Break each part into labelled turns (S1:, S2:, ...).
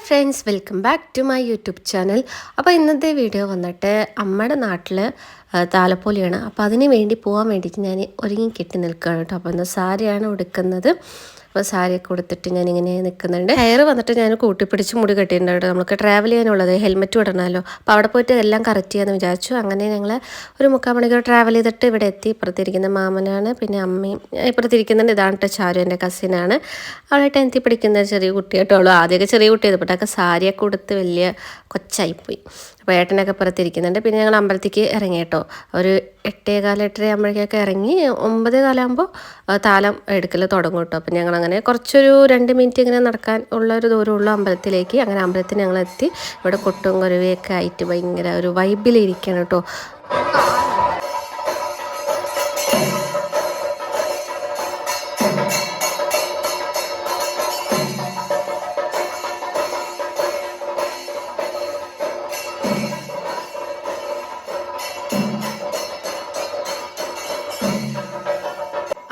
S1: Friends, welcome back to my YouTube channel. അപ്പോൾ ഇന്നത്തെ video വന്നിട്ട് അമ്മയുടെ നാട്ടിൽ താലപ്പൊലിയാണ്. അപ്പോൾ അതിന് വേണ്ടി പോകാൻ വേണ്ടിയിട്ട് ഞാൻ ഒരുങ്ങി കെട്ടി നിൽക്കുകയാണ് കേട്ടോ. അപ്പോൾ ഇന്ന് സാരിയാണ് ഉടുക്കുന്നത്. അപ്പോൾ സാരിയൊക്കെ കൊടുത്തിട്ട് ഞാനിങ്ങനെ നിൽക്കുന്നുണ്ട്. ഹെയർ വന്നിട്ട് ഞാൻ കൂട്ടിപ്പിടിച്ച് മുടി കെട്ടിയിട്ടുണ്ട് കേട്ടോ. നമുക്ക് ട്രാവൽ ചെയ്യാനുള്ളത് ഹെൽമെറ്റ് ഇടണമല്ലോ. അപ്പോൾ അവിടെ പോയിട്ട് എല്ലാം കറക്റ്റ് ചെയ്യാമെന്ന് വിചാരിച്ചു. അങ്ങനെ ഞങ്ങൾ ഒരു 3/4 മണിക്കൂർ ട്രാവൽ ചെയ്തിട്ട് ഇവിടെ എത്തി. ഇപ്പുറത്തിരിക്കുന്ന മാമനാണ്, പിന്നെ അമ്മയും ഇപ്പുറത്തിരിക്കുന്നുണ്ട്. ഇതാണ് കേട്ടോ ചാരു, എൻ്റെ കസിനാണ്. അവളെ 10th പഠിക്കുന്ന ചെറിയ കുട്ടിയായിട്ടോളൂ. ആദ്യമൊക്കെ ചെറിയ കുട്ടി ചെയ്തപ്പോഴൊക്കെ സാരിയൊക്കെ കൊടുത്ത് വലിയ കൊച്ചായിപ്പോയി. അപ്പോൾ ഏട്ടനൊക്കെ പുറത്തിരിക്കുന്നുണ്ട്. പിന്നെ ഞങ്ങൾ അമ്പലത്തേക്ക് ഇറങ്ങി കേട്ടോ. ഒരു 8:15 8:30 ആകുമ്പോഴേക്കൊക്കെ ഇറങ്ങി 9:15 ആകുമ്പോൾ താലം എടുക്കൽ തുടങ്ങും കേട്ടോ. അപ്പോൾ ഞങ്ങളങ്ങനെ കുറച്ചൊരു 2 മിനിറ്റ് ഇങ്ങനെ നടക്കാൻ ഉള്ളൊരു ദൂരമുള്ള അമ്പലത്തിലേക്ക്. അങ്ങനെ അമ്പലത്തിൽ ഞങ്ങളെത്തി. ഇവിടെ കൊട്ടും കുരുവിയൊക്കെ ആയിട്ട് ഭയങ്കര ഒരു വൈബിലിരിക്കുകയാണ് കേട്ടോ.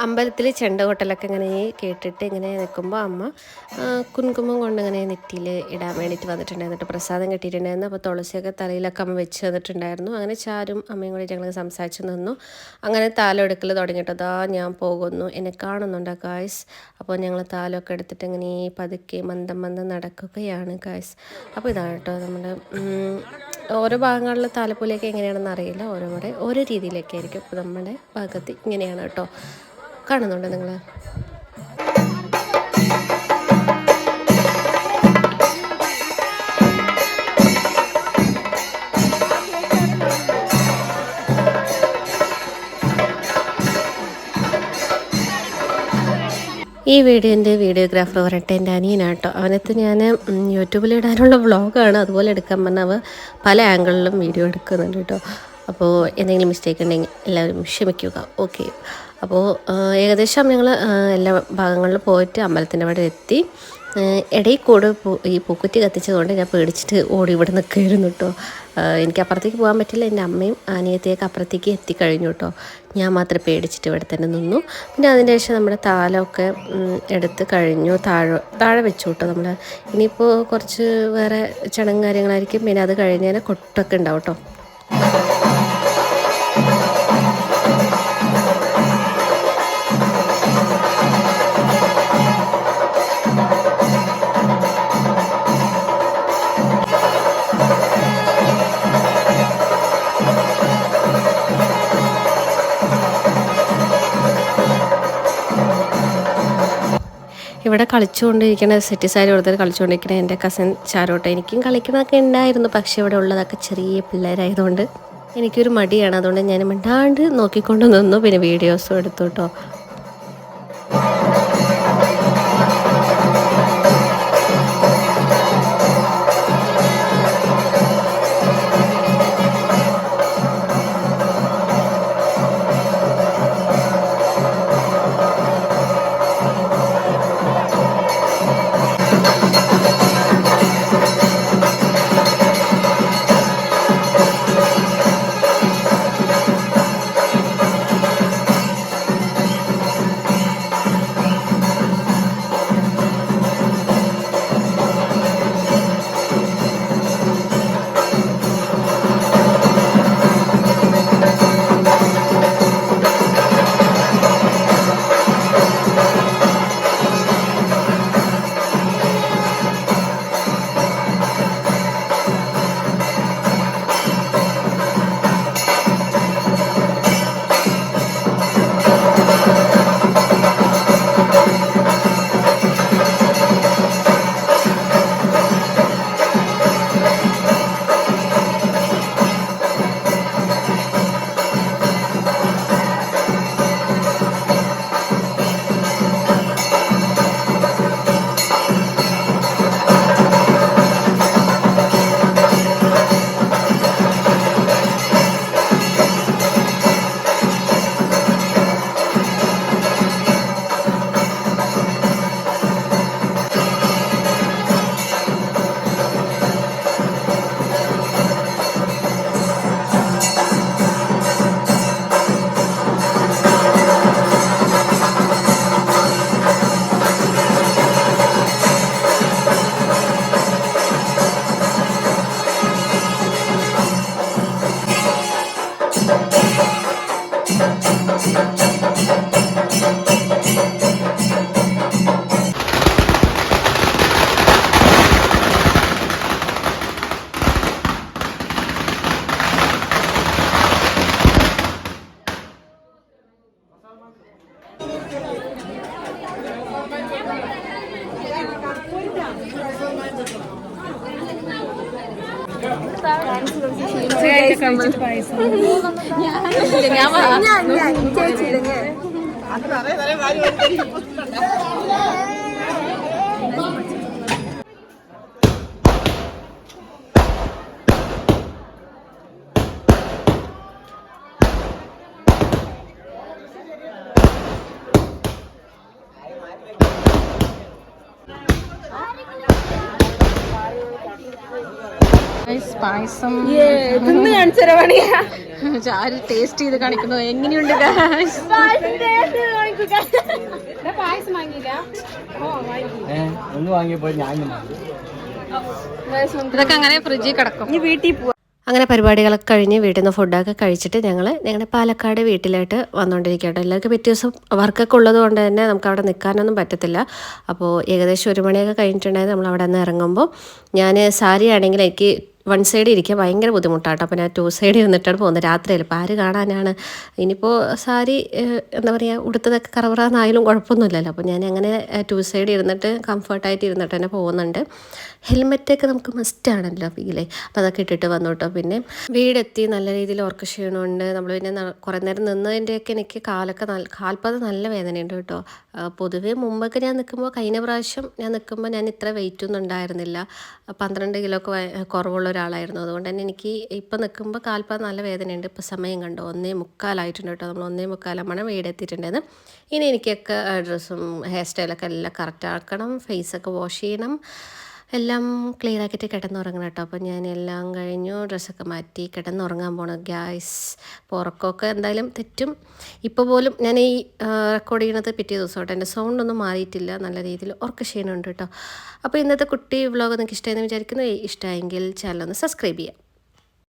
S1: അമ്പലത്തിൽ ചെണ്ടകൊട്ടലൊക്കെ ഇങ്ങനെ കേട്ടിട്ട് ഇങ്ങനെ നിൽക്കുമ്പോൾ അമ്മ കുങ്കുമം കൊണ്ട് ഇങ്ങനെ നെറ്റിയിൽ ഇടാൻ വേണ്ടിയിട്ട് വന്നിട്ടുണ്ടായിരുന്നു. എന്നിട്ട് പ്രസാദം കെട്ടിയിട്ടുണ്ടായിരുന്നു. അപ്പോൾ തുളസിയൊക്കെ തലയിലൊക്കെ അമ്മ വെച്ച് തന്നിട്ടുണ്ടായിരുന്നു. അങ്ങനെ ചാരും അമ്മയും കൂടി ഞങ്ങൾ സംസാരിച്ച് നിന്നു. അങ്ങനെ താലം എടുക്കൽ തുടങ്ങിയിട്ട് അതാ ഞാൻ പോകുന്നു, എന്നെ കാണുന്നുണ്ടോ ഗായ്സ്. അപ്പോൾ ഞങ്ങൾ താലമൊക്കെ എടുത്തിട്ട് ഇങ്ങനെ പതുക്കെ മന്ദം മന്ദം നടക്കുകയാണ് ഗായ്സ്. അപ്പോൾ ഇതാണ് കേട്ടോ നമ്മുടെ ഓരോ ഭാഗങ്ങളിലെ താലപ്പൊലിയൊക്കെ എങ്ങനെയാണെന്ന് അറിയില്ല. ഓരോ രീതിയിലൊക്കെ ആയിരിക്കും. ഇപ്പോൾ നമ്മുടെ ഭാഗത്ത് ഇങ്ങനെയാണ് കേട്ടോ. കാണുന്നുണ്ടോ നിങ്ങൾ? ഈ വീഡിയോൻ്റെ വീഡിയോഗ്രാഫർ പറഞ്ഞിട്ട് എൻ്റെ അനിയനാട്ടോ. അവനത്ത് ഞാൻ യൂട്യൂബിലിടാനുള്ള വ്ളോഗാണ്. അതുപോലെ എടുക്കാൻ പറഞ്ഞാൽ അവ പല ആംഗിളിലും വീഡിയോ എടുക്കുന്നുണ്ട് കേട്ടോ. അപ്പോൾ എന്തെങ്കിലും മിസ്റ്റേക്ക് ഉണ്ടെങ്കിൽ എല്ലാവരും ക്ഷമിക്കുക. ഓക്കെ. അപ്പോൾ ഏകദേശം ഞങ്ങൾ എല്ലാ ഭാഗങ്ങളിലും പോയിട്ട് അമ്പലത്തിൻ്റെ അവിടെ എത്തി. ഇടയിൽ കൂടെ ഈ പൂക്കുറ്റി കത്തിച്ചതുകൊണ്ട് ഞാൻ പേടിച്ചിട്ട് ഓടി ഇവിടെ നിൽക്കുകയായിരുന്നു കേട്ടോ. എനിക്ക് അപ്പുറത്തേക്ക് പോകാൻ പറ്റില്ല. എൻ്റെ അമ്മയും അനിയത്തിയൊക്കെ അപ്പുറത്തേക്ക് എത്തിക്കഴിഞ്ഞു കേട്ടോ. ഞാൻ മാത്രം പേടിച്ചിട്ട് ഇവിടെ തന്നെ നിന്നു. പിന്നെ അതിന് ശേഷം നമ്മുടെ താലമൊക്കെ എടുത്ത് കഴിഞ്ഞു. താഴെ വെച്ചു കേട്ടോ. നമ്മൾ ഇനിയിപ്പോൾ കുറച്ച് വേറെ ചടങ്ങ് കാര്യങ്ങളായിരിക്കും. പിന്നെ അത് കഴിഞ്ഞാൽ കൊട്ടൊക്കെ ഉണ്ടാവും കേട്ടോ. ഇവിടെ കളിച്ചുകൊണ്ടിരിക്കുന്ന സെറ്റ് സാരി കൊടുത്തിട്ട് കളിച്ചുകൊണ്ടിരിക്കുന്ന എൻ്റെ കസിൻ ചാരോട്ട. എനിക്കും കളിക്കണമൊക്കെ ഉണ്ടായിരുന്നു. പക്ഷേ ഇവിടെ ഉള്ളതൊക്കെ ചെറിയ പിള്ളേരായതുകൊണ്ട് എനിക്കൊരു മടിയാണ്. അതുകൊണ്ട് ഞാൻ മിണ്ടാണ്ട് നോക്കിക്കൊണ്ട് നിന്നു. പിന്നെ വീഡിയോസും എടുത്തു കേട്ടോ.
S2: പായസം ആര് ടേസ്റ്റ് ചെയ്ത് കാണിക്കുന്നു എങ്ങനെയുണ്ട് ഇതൊക്കെ അങ്ങനെ ഫ്രിഡ്ജിൽ കിടക്കും വീട്ടിൽ പോവാ.
S1: അങ്ങനെ പരിപാടികളൊക്കെ കഴിഞ്ഞ് വീട്ടിൽ നിന്ന് ഫുഡൊക്കെ കഴിച്ചിട്ട് ഞങ്ങളുടെ പാലക്കാട് വീട്ടിലായിട്ട് വന്നുകൊണ്ടിരിക്കുകയാണ്. എല്ലാവർക്കും പിറ്റേ ദിവസം വർക്കൊക്കെ ഉള്ളത് കൊണ്ട് തന്നെ നമുക്ക് അവിടെ നിൽക്കാനൊന്നും പറ്റത്തില്ല. അപ്പോൾ ഏകദേശം 1 മണിയൊക്കെ കഴിഞ്ഞിട്ടുണ്ടായിരുന്നു നമ്മൾ അവിടെ നിന്ന് ഇറങ്ങുമ്പോൾ. ഞാൻ സാരി ആണെങ്കിൽ എനിക്ക് 1 സൈഡ് ഇരിക്കാൻ ഭയങ്കര ബുദ്ധിമുട്ടാട്ടോ. അപ്പോൾ ഞാൻ 2 സൈഡ് ഇരുന്നിട്ടാണ് പോകുന്നത്. രാത്രിയല്ല, അപ്പോൾ ആര് കാണാനാണ്. ഇനിയിപ്പോൾ സാരി എന്താ പറയുക, ഉടുത്തതൊക്കെ കറവറാന്നായാലും കുഴപ്പമൊന്നുമില്ലല്ലോ. അപ്പോൾ ഞാൻ അങ്ങനെ 2 സൈഡ് ഇരുന്നിട്ട് കംഫർട്ടായിട്ട് ഇരുന്നിട്ട് തന്നെ പോകുന്നുണ്ട്. ഹെൽമെറ്റൊക്കെ നമുക്ക് മസ്റ്റ് ആണല്ലോ ഫീലേ. അപ്പോൾ അതൊക്കെ ഇട്ടിട്ട് വന്നു കേട്ടോ. പിന്നെ വീടെത്തി നല്ല രീതിയിൽ ഉറക്ക ക്ഷീണമുണ്ട്. നമ്മൾ പിന്നെ കുറേ നേരം നിന്നതിൻ്റെയൊക്കെ എനിക്ക് കാൽപാദം നല്ല വേദനയുണ്ട് കേട്ടോ. പൊതുവേ മുമ്പൊക്കെ ഞാൻ നിൽക്കുമ്പോൾ, കഴിഞ്ഞ പ്രാവശ്യം ഞാൻ നിൽക്കുമ്പോൾ ഞാൻ ഇത്ര വെയിറ്റ് ഒന്നും ഉണ്ടായിരുന്നില്ല. 12 കിലോ ഒക്കെ കുറവുള്ള ഒരാളായിരുന്നു. അതുകൊണ്ട് തന്നെ എനിക്ക് ഇപ്പം നിൽക്കുമ്പോൾ കാൽപാദം നല്ല വേദനയുണ്ട്. ഇപ്പോൾ സമയം കണ്ടോ 1:45 ആയിട്ടുണ്ട് കേട്ടോ. നമ്മൾ 1:45 ആകുമ്പോൾ വീടെത്തിയിട്ടുണ്ടായിരുന്നു. ഇനി എനിക്കൊക്കെ ഡ്രസ്സും ഹെയർ സ്റ്റൈലൊക്കെ എല്ലാം കറക്റ്റ് ആക്കണം, ഫേസൊക്കെ വാഷ് ചെയ്യണം, എല്ലാം ക്ലിയർ ആക്കിയിട്ട് കിടന്നുറങ്ങണം കേട്ടോ. അപ്പോൾ ഞാൻ എല്ലാം കഴിഞ്ഞു, ഡ്രസ്സൊക്കെ മാറ്റി കിടന്നുറങ്ങാൻ പോകണം ഗ്യാസ്. അപ്പോൾ ഉറക്കമൊക്കെ എന്തായാലും തെറ്റും. ഇപ്പോൾ പോലും ഞാൻ ഈ റെക്കോർഡ് ചെയ്യണത് പിറ്റേ ദിവസം കേട്ടോ. എൻ്റെ സൗണ്ടൊന്നും മാറിയിട്ടില്ല, നല്ല രീതിയിൽ ഉറക്ക ക്ഷീണമുണ്ട് കേട്ടോ. അപ്പോൾ ഇന്നത്തെ കുട്ടി വ്ളോഗ് നിങ്ങൾക്ക് ഇഷ്ടമായെന്ന് വിചാരിക്കുന്നു. ഇഷ്ടമായെങ്കിൽ ചാനൽ ഒന്ന് സബ്സ്ക്രൈബ് ചെയ്യാം.